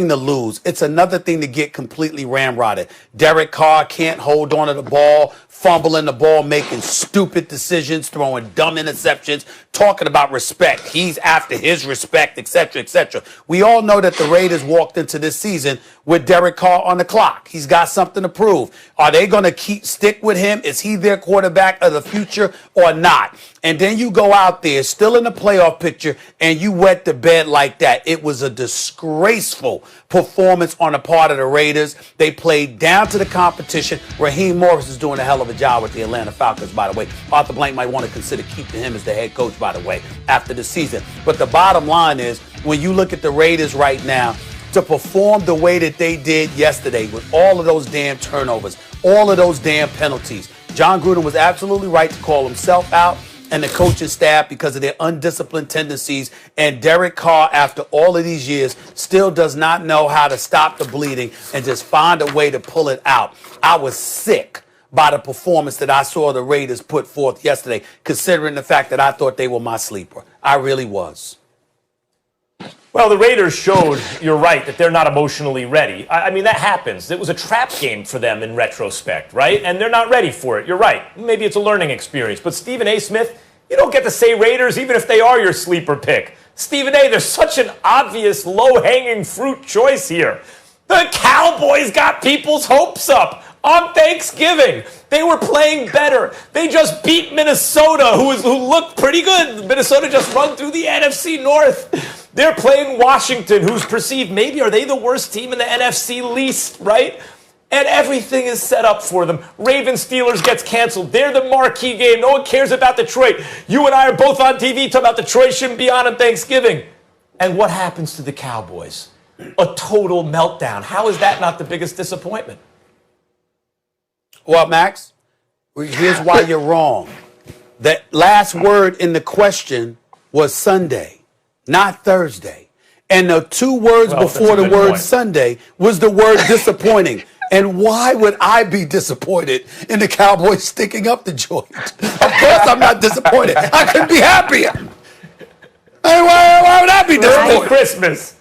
to lose. It's another thing to get completely ramrodded. Derek Carr can't hold on to the ball, fumbling the ball, making stupid decisions, throwing dumb interceptions, talking about respect. He's after his respect, etc., etc. We all know that the Raiders walked into this season with Derek Carr on the clock. He's got something to prove. Are they going to stick with him? Is he their quarterback of the future or not? And then you go out there, still in the playoff picture, and you wet the bed like that. It was a disgraceful performance on the part of the Raiders. They played down to the competition. Raheem Morris is doing a hell of a job with the Atlanta Falcons, by the way. Arthur Blank might want to consider keeping him as the head coach, by the way, after the season. But the bottom line is, when you look at the Raiders right now, to perform the way that they did yesterday with all of those damn turnovers, all of those damn penalties, John Gruden was absolutely right to call himself out and the coaching staff because of their undisciplined tendencies. And Derek Carr, after all of these years, still does not know how to stop the bleeding and just find a way to pull it out. I was sick by the performance that I saw the Raiders put forth yesterday, considering the fact that I thought they were my sleeper. I really was. Well, the Raiders showed, you're right, that they're not emotionally ready. I mean, that happens. It was a trap game for them in retrospect, right? And they're not ready for it. You're right. Maybe it's a learning experience. But Stephen A. Smith, you don't get to say Raiders even if they are your sleeper pick. Stephen A., there's such an obvious low-hanging fruit choice here. The Cowboys got people's hopes up on Thanksgiving. They were playing better. They just beat Minnesota, who looked pretty good. Minnesota just run through the NFC North. They're playing Washington, who's perceived, maybe are they the worst team in the NFC least, right? And everything is set up for them. Ravens-Steelers gets canceled. They're the marquee game. No one cares about Detroit. You and I are both on TV talking about Detroit shouldn't be on Thanksgiving. And what happens to the Cowboys? A total meltdown. How is that not the biggest disappointment? Well, Max, here's why you're wrong. The last word in the question was Sunday, not Thursday. And the two words before the word Sunday was the word disappointing. And why would I be disappointed in the Cowboys sticking up the joint? Of course I'm not disappointed. I couldn't be happier. Why would I be disappointed? Merry Christmas.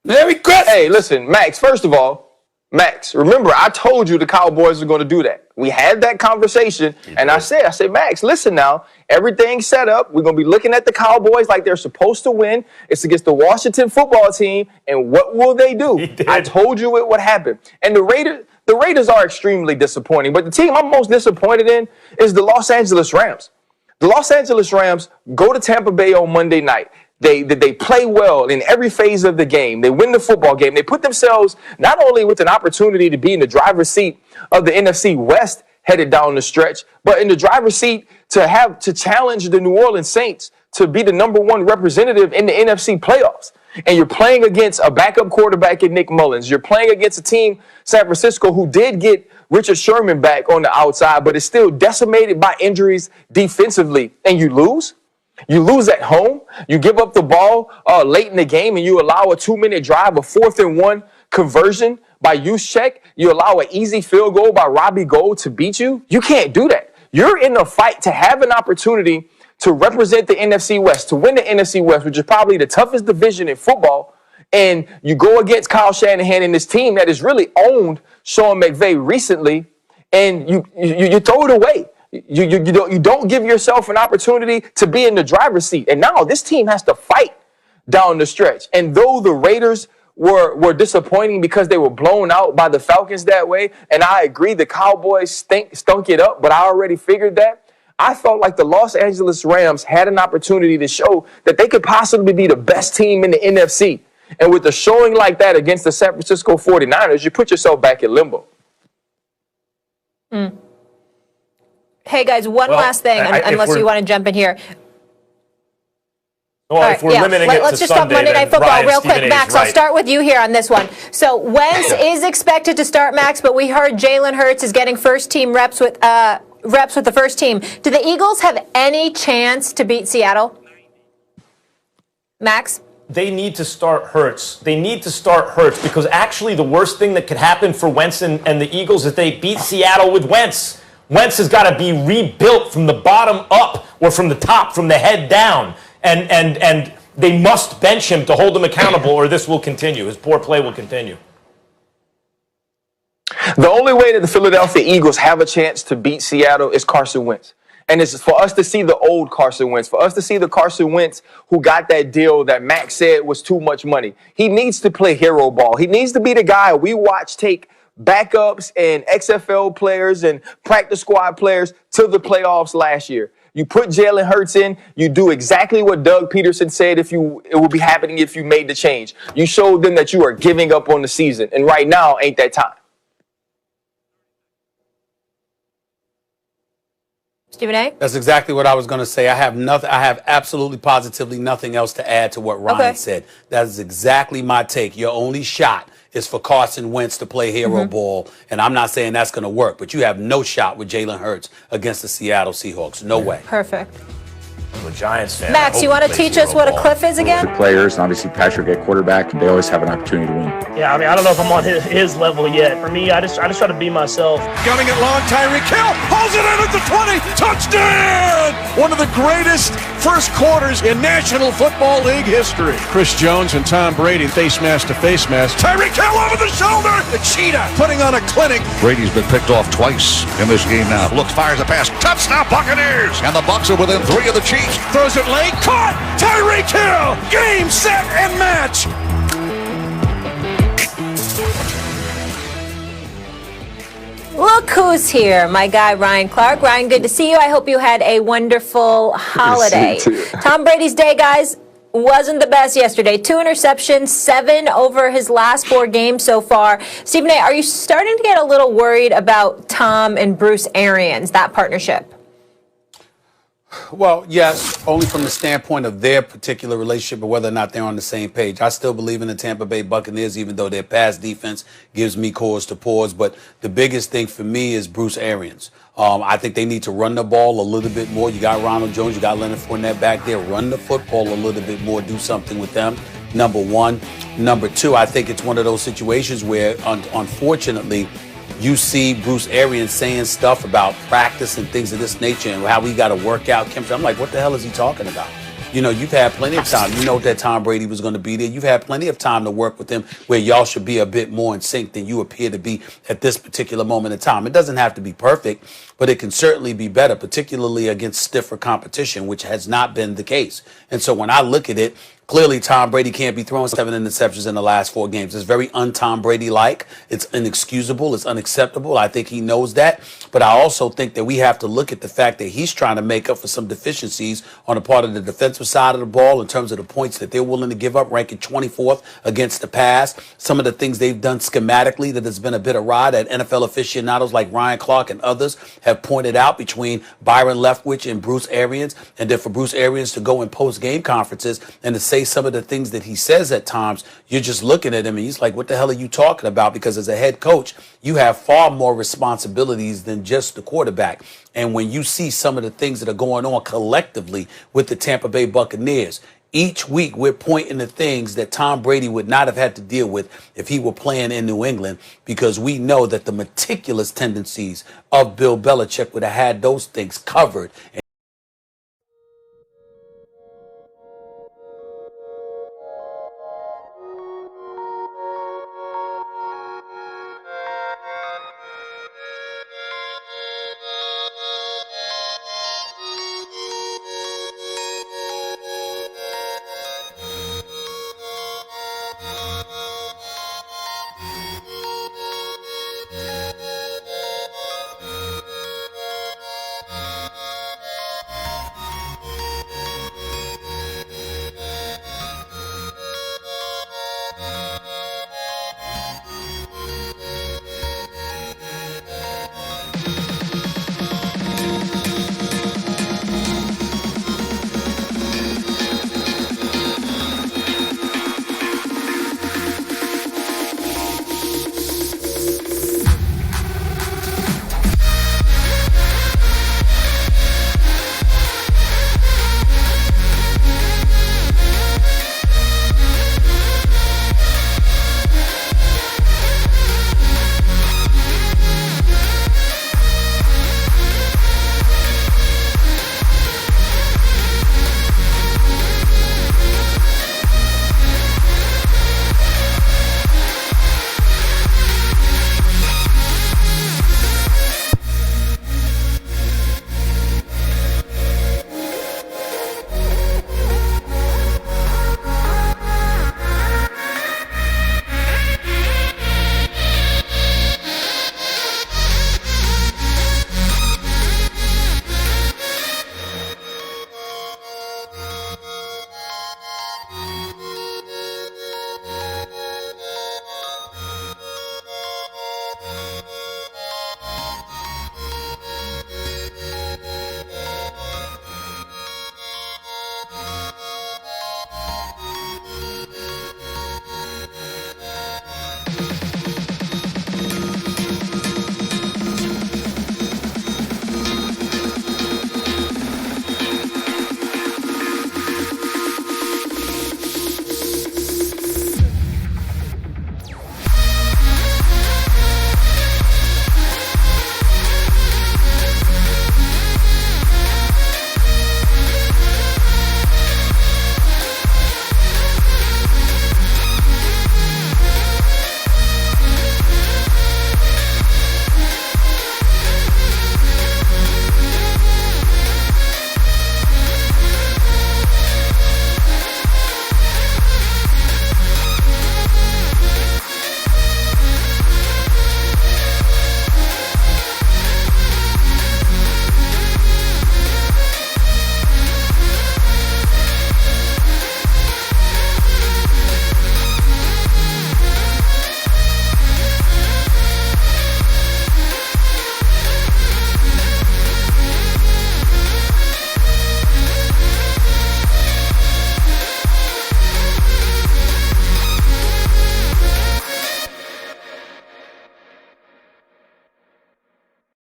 Merry Christmas. Hey, listen, Max, first of all, Max, remember, I told you the Cowboys are going to do that. We had that conversation, and I said, Max, listen now, everything's set up. We're going to be looking at the Cowboys like they're supposed to win. It's against the Washington football team, and what will they do? I told you it would happen. And the Raiders are extremely disappointing, but the team I'm most disappointed in is the Los Angeles Rams. The Los Angeles Rams go to Tampa Bay on Monday night. They play well in every phase of the game. They win the football game. They put themselves not only with an opportunity to be in the driver's seat of the NFC West headed down the stretch, but in the driver's seat to challenge the New Orleans Saints to be the number one representative in the NFC playoffs. And you're playing against a backup quarterback in Nick Mullins. You're playing against a team, San Francisco, who did get Richard Sherman back on the outside, but is still decimated by injuries defensively. And you lose? You lose at home. You give up the ball late in the game, and you allow a 2-minute drive, a 4th-and-1 conversion by Juszczyk. You allow an easy field goal by Robbie Gould to beat you. You can't do that. You're in a fight to have an opportunity to represent the NFC West, to win the NFC West, which is probably the toughest division in football. And you go against Kyle Shanahan and this team that has really owned Sean McVay recently, and you throw it away. You don't give yourself an opportunity to be in the driver's seat. And now this team has to fight down the stretch. And though the Raiders were disappointing because they were blown out by the Falcons that way, and I agree the Cowboys stunk it up, but I already figured that, I felt like the Los Angeles Rams had an opportunity to show that they could possibly be the best team in the NFC. And with a showing like that against the San Francisco 49ers, you put yourself back in limbo. Hey, guys, one last thing, unless you want to jump in here. Well, right, if we're limiting it let's to just Sunday, talk Monday Night Football Ryan, real quick. Stephen Max, right. I'll start with you here on this one. So Wentz is expected to start, Max, but we heard Jalen Hurts is getting first-team reps with the first team. Do the Eagles have any chance to beat Seattle? Max? They need to start Hurts. They need to start Hurts because actually the worst thing that could happen for Wentz and the Eagles is they beat Seattle with Wentz. Wentz has got to be rebuilt from the bottom up or from the top, from the head down. And they must bench him to hold him accountable, or this will continue. His poor play will continue. The only way that the Philadelphia Eagles have a chance to beat Seattle is Carson Wentz. And it's for us to see the old Carson Wentz, for us to see the Carson Wentz who got that deal that Max said was too much money. He needs to play hero ball. He needs to be the guy we watch take backups and XFL players and practice squad players to the playoffs last year. You put Jalen Hurts in, you do exactly what Doug Peterson said it would be happening if you made the change. You showed them that you are giving up on the season. And right now ain't that time. Stephen A? That's exactly what I was going to say. I have absolutely positively nothing else to add to what Ryan said. That is exactly my take. Your only shot is for Carson Wentz to play hero ball, and I'm not saying that's going to work, but you have no shot with Jalen Hurts against the Seattle Seahawks. No way. Perfect. I'm a Giants fan. Max, you want to teach us what a cliff is again? The players, and obviously Patrick at quarterback, they always have an opportunity to win. Yeah, I mean, I don't know if I'm on his level yet. For me, I just try to be myself. Gunning it long, Tyreek Hill pulls it in at the 20, touchdown! One of the greatest first quarters in National Football League history. Chris Jones and Tom Brady face mask to face mask. Tyreek Hill over the shoulder, the cheetah putting on a clinic. Brady's been picked off twice in this game now. Looks, fires a pass, touchdown Buccaneers! And the Bucs are within 3 of the Chiefs. Throws it late, caught! Tyreek Hill! Game, set, and match! Look who's here, my guy Ryan Clark. Ryan, good to see you. I hope you had a wonderful holiday. Tom Brady's day, guys, wasn't the best yesterday. 2 interceptions, 7 over his last 4 games so far. Stephen A., are you starting to get a little worried about Tom and Bruce Arians, that partnership? Well, yes, only from the standpoint of their particular relationship or whether or not they're on the same page. I still believe in the Tampa Bay Buccaneers, even though their pass defense gives me cause to pause. But the biggest thing for me is Bruce Arians. I think they need to run the ball a little bit more. You got Ronald Jones, you got Leonard Fournette back there. Run the football a little bit more, do something with them, number one. Number two, I think it's one of those situations where, unfortunately, you see Bruce Arians saying stuff about practice and things of this nature and how we got to work out chemistry. I'm like, what the hell is he talking about? You know, you've had plenty of time. You know that Tom Brady was going to be there. You've had plenty of time to work with him where y'all should be a bit more in sync than you appear to be at this particular moment in time. It doesn't have to be perfect, but it can certainly be better, particularly against stiffer competition, which has not been the case. And so when I look at it, clearly Tom Brady can't be throwing 7 interceptions in the last 4 games. It's very un-Tom Brady-like. It's inexcusable. It's unacceptable. I think he knows that. But I also think that we have to look at the fact that he's trying to make up for some deficiencies on the part of the defensive side of the ball in terms of the points that they're willing to give up, ranking 24th against the pass. Some of the things they've done schematically that has been a bit awry that NFL aficionados like Ryan Clark and others have pointed out between Byron Leftwich and Bruce Arians. And then for Bruce Arians to go in post-game conferences and to say some of the things that he says at times, you're just looking at him and he's like, what the hell are you talking about? Because as a head coach, you have far more responsibilities than just the quarterback. And when you see some of the things that are going on collectively with the Tampa Bay Buccaneers, each week we're pointing to things that Tom Brady would not have had to deal with if he were playing in New England, because we know that the meticulous tendencies of Bill Belichick would have had those things covered.